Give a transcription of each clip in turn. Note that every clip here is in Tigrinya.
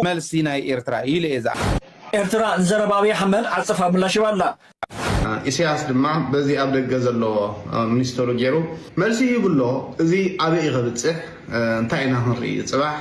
መልሲና ኤርትራ ይለዛ ኤርትራ ዘረባዊ ሐመድ አጽፋ ምላሽ ባላ ኢሳያስ ድማ በዚ ኣብ ደገ ዘሎ ሚኒስተሩ ገይሩ መልሲ ይብሎ እዚ ኣበይ ይገብጽሕ እንታይ ኢና ንርኢ ጽባሕ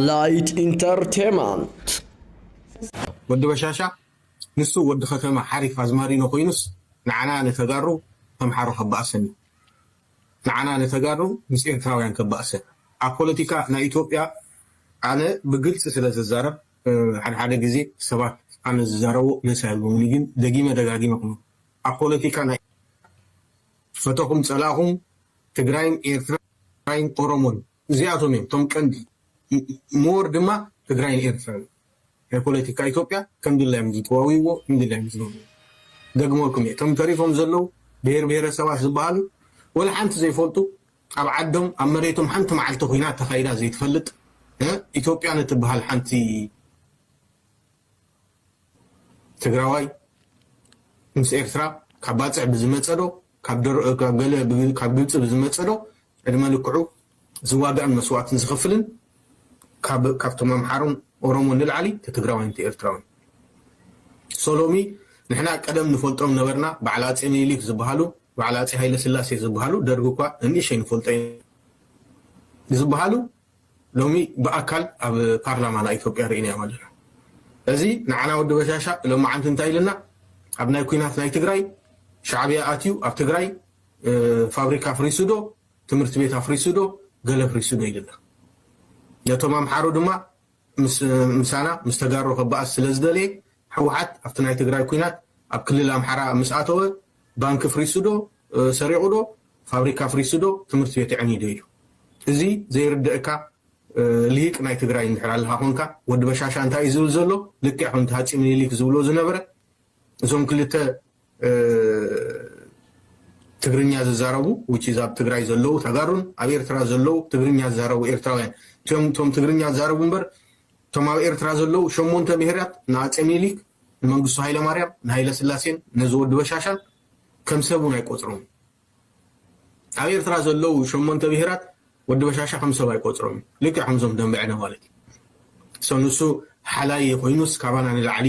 ላይት ኢንተርቴይንመንት ወዲ በሻሻ ንሱ ወዲ ከተማ ሓሪፍ አዝማሪኖ ኮይኑስ ንዓና ነተጋሩ ተምሓሮ ከባእሰኒ ንዓና ነተጋሩ ምስ ኤርትራውያን ከባእሰን ኣብ ፖለቲካ ናይ ኢትዮጵያ ኣነ ብግልጽ ስለ ዝዛረብ ሓደ ጊዜ ሰባት ኣነ ዝዛረቦ ነሳይልዎም ግን ደጊመ ደጋጊመኩም ኣብ ፖለቲካ ናይ ፈተኹም ፀላኹም ትግራይን ኤርትራን ኦሮሞን እዚኣቶም እዮም ቶም ቀንዲ ሞር ድማ ትግራይን ኤርትራን የፖለቲካ ኢትዮጵያ ከምድላይም ዝተዋዊዎ ከምድላይም ዝነብሩ ደግሞልኩም እቶም ተሪፎም ዘለው ብሔር ብሔረሰባት ዝበሃሉ ወላ ሓንቲ ዘይፈልጡ ኣብ ዓዶም ኣብ መሬቶም ሓንቲ መዓልቲ ኩናት ተኻይዳ ዘይትፈልጥ ኢትዮጵያ ንትበሃል ሓንቲ ትግራዋይ ምስ ኤርትራ ካብ ባፅዕ ብዝመፀዶ ካብ ግብፂ ብዝመፀዶ ዕድመ ልክዑ ዝዋጋእን መስዋዕትን ዝኸፍልን ካብቶም ኣምሓሮን ኦሮሞ ንልዓሊ ትግራዋይን ኤርትራውን ሶሎሚ ንሕና ቀደም ንፈልጦም ነበርና በዓል ኣፄ ምኒልክ ዝበሃሉ በዓል ኣፄ ሃይለ ስላሴ ዝበሃሉ ደርጉ እኳ እንእሸይ ንፈልጦ ዝበሃሉ ሎሚ ብኣካል ኣብ ፓርላማና ኢትዮጵያ ርኢና ኣለና እዚ ንዓና ወዲ በሻሻ ሎሚ ዓንቲ እንታይ ኢልና ኣብ ናይ ኩናት ናይ ትግራይ ሻዕብያ ኣትዩ ኣብ ትግራይ ፋብሪካ ፍሪሱዶ ትምህርቲ ቤት ኣፍሪሱዶ ገለ ፍሪሱዶ ኢልና ነቶም ኣምሓሮ ድማ ምሳና ምስ ተጋሩ ከበኣስ ስለ ዝደለየ ሕወሓት ኣብቲ ናይ ትግራይ ኩናት ኣብ ክልል ኣምሓራ ምስ ኣተወ ባንኪ ፍሪሱዶ ሰሪቑዶ ፋብሪካ ፍሪሱዶ ትምህርቲ ቤት ዕኒዶ ኢሉ እዚ ዘይርድእካ ልሂቅ ናይ ትግራይ እንድሕር ኣለካ ኮንካ ወዲ በሻሻ እንታይ እዩ ዝብል ዘሎ ልክዕ ከምቲ ሃፄ ምኒልክ ዝብሎ ዝነበረ እዞም ክልተ ትግርኛ ዝዛረቡ ውጪ ኣብ ትግራይ ዘለው ተጋሩን ኣብ ኤርትራ ዘለው ትግርኛ ዝዛረቡ ኤርትራውያን ቶም ትግርኛ ዝዛረቡ እምበር ቶም ኣብ ኤርትራ ዘለው 8 ብሄራት ንኣፄ ምኒልክ ንመንግስቱ ሃይለማርያም ንሃይለ ስላሴን ነዚ ወዲ በሻሻን ከም ሰቡን ኣይቆፅሮም ኣብ ኤርትራ ዘለው 8 ብሄራት ወዲ በሻሻ ከም ሰብ ኣይቆፅሮም ልክዕ ከምዞም ደንበዕና ማለት እዩ ንሱ ሓላይ ኮይኑስ ካባና ንላዕሊ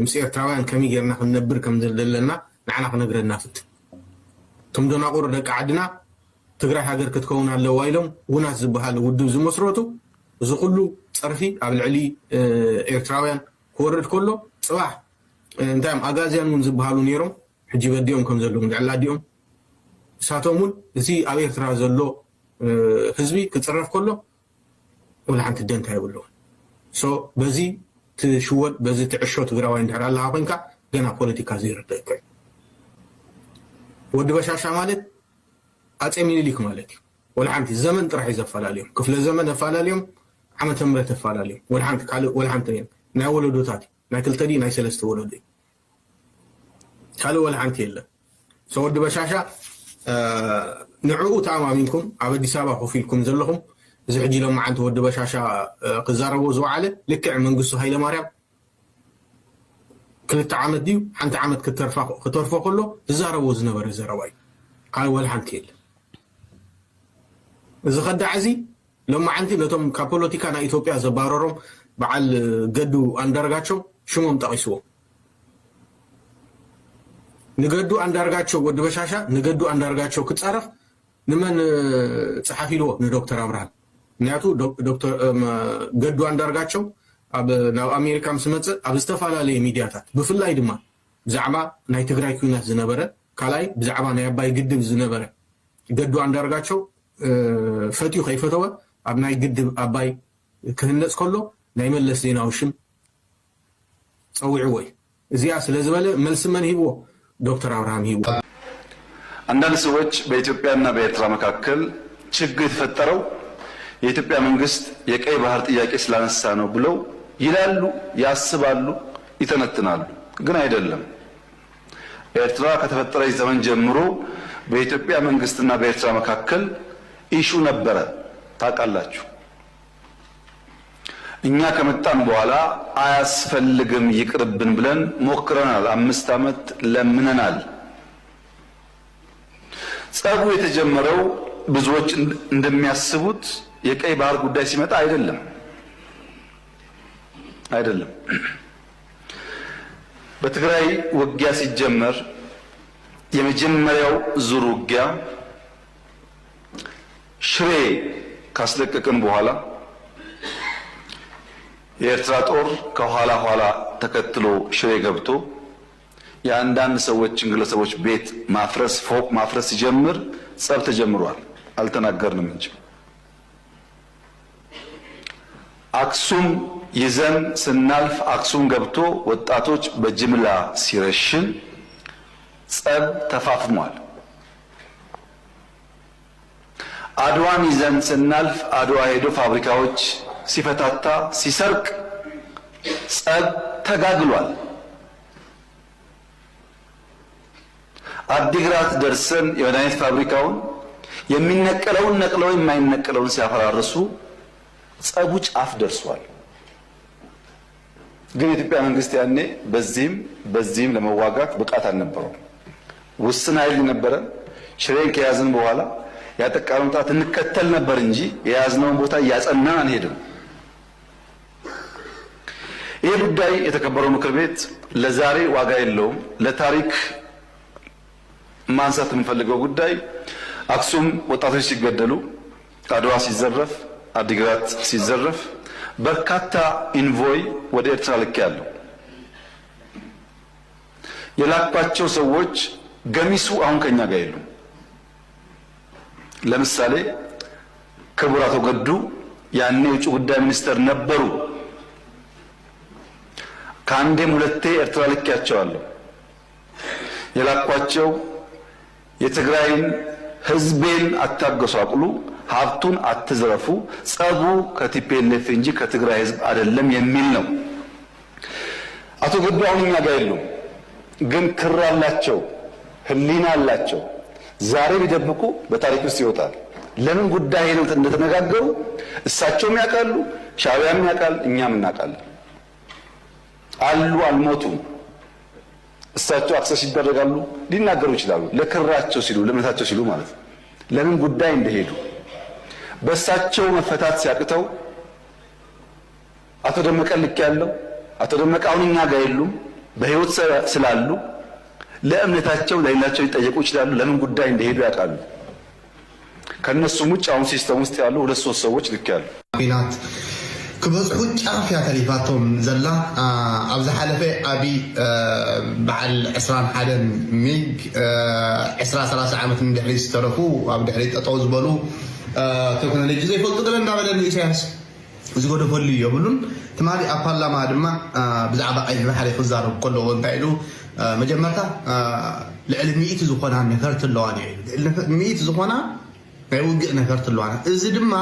ምስ ኤርትራውያን ከመይ ጌርና ክንነብር ከም ዘለና ንዓና ክነግረና ፍት ቶም ደናቁር ደቂ ዓድና ትግራይ ሃገር ክትከውን ኣለዋ ኢሎም ውናት ዝበሃል ውድብ ዝመስረቱ እዚ ኩሉ ፀርፊ ኣብ ልዕሊ ኤርትራውያን ክወርድ ከሎ ፅባሕ እንታይ ኣጋዝያን እውን ዝበሃሉ ነይሮም ሕጂ በዲኦም ከም ዘለዎም ልዕሊ ኣዲኦም እሳቶም እውን እዚ ኣብ ኤርትራ ዘሎ ህዝቢ ክፅረፍ ከሎ ወላ ሓንቲ ደንታ የብለዎን በዚ ትሽወጥ በዚ ትዕሾ ትግራዋይ እንድሕር ኣለካ ኮይንካ ገና ፖለቲካ ዘይርድእካ ወዲ በሻሻ ማለት ኣፄ ምኒልክ ማለት እዩ ወላ ሓንቲ ዘመን ጥራሕ ዘፈላለዮም ክፍለ ዘመን ኣፈላለዮም ዓመተ ምህረት ኣፈላለዮም ወላ ሓንቲ ናይ ወለዶታት ናይ ክልተ ዲ ናይ ሰለስተ ወለዶ ካልእ ወላ ሓንቲ የለን ወዲ በሻሻ ንዕኡ ተኣማሚንኩም ኣብ ኣዲስ ኣበባ ኮፍ ኢልኩም ዘለኹም እዚ ሕጂ ሎሚ ዓንቲ ወዲ በሻሻ ክዛረቦ ዝወዓለ ልክዕ መንግስቱ ሃይለማርያም 2 ዓመት ድዩ ሓንቲ ዓመት ክተርፎ ከሎ ዝዛረቦ ዝነበረ ዘረባ እዩ ካልእ ወላ ሓንቲ የለን እዚ ኸዳዕ እዚ ሎሚ ዓንቲ ነቶም ካብ ፖለቲካ ናይ ኢትዮጵያ ዘባረሮም በዓል ገዱ ኣንዳርጋቸው ሽሞም ጠቂስዎ ንገዱ አንዳርጋቸው ወዲ በሻሻ ንገዱ አንዳርጋቸው ክጻረፍ ንመን ጽሓፍ ኢልዎ ንዶክተር አብርሃም ንያቱ ዶክተር ገዱ አንዳርጋቸው ኣብ ናብ ኣሜሪካ ምስ መጽእ ኣብ ዝተፋላለየ ሚድያታት ብፍላይ ድማ ብዛዕባ ናይ ትግራይ ኩናት ዝነበረ ካልኣይ ብዛዕባ ናይ ኣባይ ግድብ ዝነበረ ገዱ አንዳርጋቸው ፈትዩ ከይፈተወ ኣብ ናይ ግድብ ኣባይ ክህነጽ ከሎ ናይ መለስ ዜናዊ ሽም ፀዊዕዎ እዚኣ ስለ ዝበለ መልስ መን ሂብዎ ዶክተር አብርሃም ሂቡ አንዳንድ ሰዎች በኢትዮጵያና በኤርትራ መካከል ችግር የተፈጠረው የኢትዮጵያ መንግስት የቀይ ባህር ጥያቄ ስላነሳ ነው ብለው ይላሉ፣ ያስባሉ፣ ይተነትናሉ። ግን አይደለም። ኤርትራ ከተፈጠረች ዘመን ጀምሮ በኢትዮጵያ መንግስትና በኤርትራ መካከል ኢሹ ነበረ፣ ታውቃላችሁ። እኛ ከመጣን በኋላ አያስፈልግም ይቅርብን ብለን ሞክረናል። 5 ዓመት ለምነናል። ጸቡ የተጀመረው ብዙዎች እንደሚያስቡት የቀይ ባህር ጉዳይ ሲመጣ አይደለም። አይደለም። በትግራይ ውጊያ ሲጀመር የመጀመሪያው ዙር ውጊያ ሽሬ ካስለቀቅን በኋላ የኤርትራ ጦር ከኋላ ኋላ ተከትሎ ሽሬ ገብቶ የአንዳንድ ሰዎችን ግለሰቦች ቤት ማፍረስ ፎቅ ማፍረስ ሲጀምር ጸብ ተጀምሯል። አልተናገርንም እንጂ አክሱም ይዘን ስናልፍ አክሱም ገብቶ ወጣቶች በጅምላ ሲረሽን ጸብ ተፋፍሟል። አድዋን ይዘን ስናልፍ አድዋ ሄዶ ፋብሪካዎች ሲፈታታ ሲሰርቅ ጸብ ተጋግሏል። አዲግራት ደርሰን የመድኃኒት ፋብሪካውን የሚነቀለውን ነቅለው የማይነቀለውን ሲያፈራርሱ ጸቡ ጫፍ ደርሷል። ግን የኢትዮጵያ መንግስት ያኔ በዚህም ለመዋጋት ብቃት አልነበረው። ውስን ኃይል ነበረ። ሽሬን ከያዝን በኋላ ያጠቃነውን ጣት እንከተል ነበር እንጂ የያዝነውን ቦታ እያጸናን አንሄድም። ይህ ጉዳይ የተከበረው ምክር ቤት ለዛሬ ዋጋ የለውም። ለታሪክ ማንሳት የምንፈልገው ጉዳይ አክሱም ወጣቶች ሲገደሉ፣ አድዋ ሲዘረፍ፣ አዲግራት ሲዘረፍ በርካታ ኢንቮይ ወደ ኤርትራ ልክ ያለው የላኳቸው ሰዎች ገሚሱ አሁን ከኛ ጋር የሉም። ለምሳሌ ክቡር አቶ ገዱ ያኔ የውጭ ጉዳይ ሚኒስተር ነበሩ። ከአንዴም ሁለቴ ኤርትራ ልኬያቸዋለሁ። የላኳቸው የትግራይን ህዝቤን አታገሷቅሉ፣ ሀብቱን አትዝረፉ፣ ጸቡ ከቲፒኤልኤፍ እንጂ ከትግራይ ህዝብ አይደለም የሚል ነው። አቶ ገዱ አሁን እኛ ጋር የሉም፣ ግን ክር አላቸው፣ ህሊና አላቸው። ዛሬ ቢደብቁ በታሪክ ውስጥ ይወጣል። ለምን ጉዳይ ነው እንደተነጋገሩ እሳቸውም ያውቃሉ፣ ሻዕቢያም ያውቃል፣ እኛም እናውቃለን። አሉ አልሞቱም። እሳቸው አክሰስ ይደረጋሉ፣ ሊናገሩ ይችላሉ። ለክራቸው ሲሉ ለእምነታቸው ሲሉ ማለት ነው። ለምን ጉዳይ እንደሄዱ በእሳቸው መፈታት ሲያቅተው አቶ ደመቀ ልክ ያለው አቶ ደመቀ አሁን እኛ ጋር የሉም። በህይወት ስላሉ ለእምነታቸው ለሌላቸው ሊጠየቁ ይችላሉ። ለምን ጉዳይ እንደሄዱ ያውቃሉ። ከነሱም ውጭ አሁን ሲስተም ውስጥ ያሉ 2-3 ሰዎች ልክ ያሉ ቢናት ክበዝኩ ጫፍ ያ ተሊፋቶም ዘላ ኣብዛ ሓለፈ ኣቢ በዓል 21 ሚግ 20-30 ዓመት እንድሕሪ ዝተረፉ ኣብ ድሕሪ ጠጠው ዝበሉ ቴክኖሎጂ ዘይፈልጡ ገለ እንዳበለኒ ኢሳያስ ዝገደፈሉ የብሉን ትማሊ ኣብ ፓርላማ ድማ ብዛዕባ ቀይሕ ባሕሪ ክዛረብ ከለዎ እንታይ ኢሉ መጀመርታ ልዕሊ 100 ዝኾና ነፈርቲ ኣለዋን እዩ 100 ዝኾና ናይ ውግእ ነፈርቲ ኣለዋን። እዚ ድማ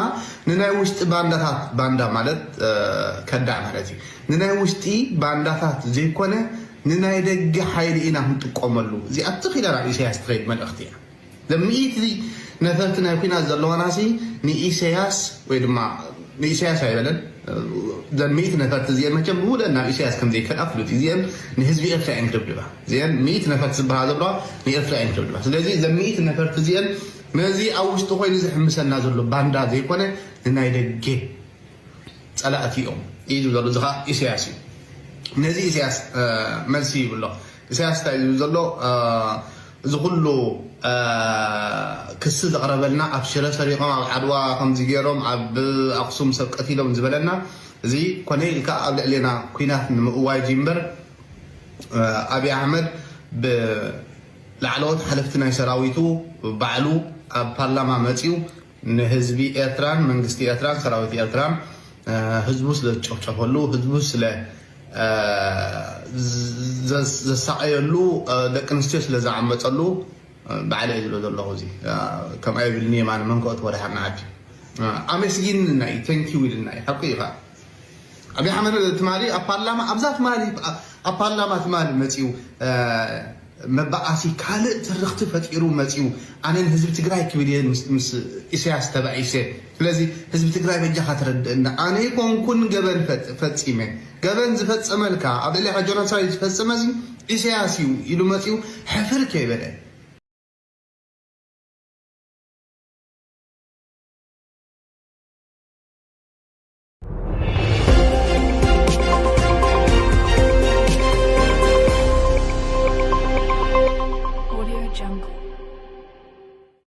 ንናይ ውሽጢ ባንዳታት ባንዳ ማለት ከዳዕ ማለት እዩ። ንናይ ውሽጢ ባንዳታት ዘይኮነ ንናይ ደገ ሓይሊ ኢና ክንጥቀመሉ እዚኣ ትኺለና ኢሳያስ ትኸይድ መልእኽቲ እያ። ለ100 ነፈርቲ ናይ ኩናት ዘለዋናሲ ንኢሳያስ ወይ ድማ ንኢሳያስ ኣይበለን ለ100 ነፈርቲ እዚአን መቸም ውለና ኢሳያስ ከምዘይ ከኣፍሉት እዚአን ንህዝቢ ኤርትራ እየን ክድብድባ እዚአን 100 ነፈርቲ ዝበሃላ ዘለዋ ንኤርትራ እየን ክድብድባ። ስለዚ ለ100 ነፈርቲ እዚአን ነዚ ኣብ ውሽጢ ኮይኑ ዝሕምሰና ዘሎ ባንዳ ዘይኮነ ንናይ ደገ ፀላእቲ እዮም እዩ ዘሎ። እዚ ከዓ ኢሳያስ እዩ። ነዚ ኢሳያስ መልሲ ይብሎ። ኢሳያስ እንታይ እዩ ዘሎ እዚ ኩሉ ክሲ ዘቕረበልና ኣብ ሽረ ሰሪቆም ኣብ ዓድዋ ከምዚ ገይሮም ኣብ ኣክሱም ሰብ ቀቲሎም ዝበለና እዚ ኮነ ኢልካ ኣብ ልዕልና ኩናት ንምእዋይ እምበር ኣብይ ኣሕመድ ብላዕለዎት ሓለፍቲ ናይ ሰራዊቱ ባዕሉ ኣብ ፓርላማ መፂኡ ንህዝቢ ኤርትራን መንግስቲ ኤርትራን ሰራዊት ኤርትራን ህዝቡ ስለ ዝጨፍጨፈሉ ህዝቡ ስለ ዘሳቀየሉ ደቂ ኣንስትዮ ስለ ዝዓመፀሉ ባዕለ እዩ ዝብሎ ዘለኹ እዚ ከምኣ ይብልኒ የማነ መንከኦት ወዳሓና ዓዲ ኣመስጊንና እዩ ተንኪው ኢልና እዩ ሓቂ ኢኻ ኣብይ ኣሕመድ ትማሊ ኣብ ፓርላማ ኣብዛ ትማሊ ኣብ ፓርላማ ትማሊ መፂኡ መባኣሲ ካልእ ትርክቲ ፈጢሩ መፂኡ ኣነ ህዝቢ ትግራይ ክብል እየ ምስ ኢሳያስ ተባኢሰ። ስለዚ ህዝቢ ትግራይ በጃኻ ትረድእና ኣነ ኮንኩን ገበን ፈፂመ ገበን ዝፈፀመልካ ኣብ ልዕሊኻ ጆኖሳይድ ዝፈፀመ ኢሳያስ እዩ ኢሉ መፂኡ ሕፍር ከይበለ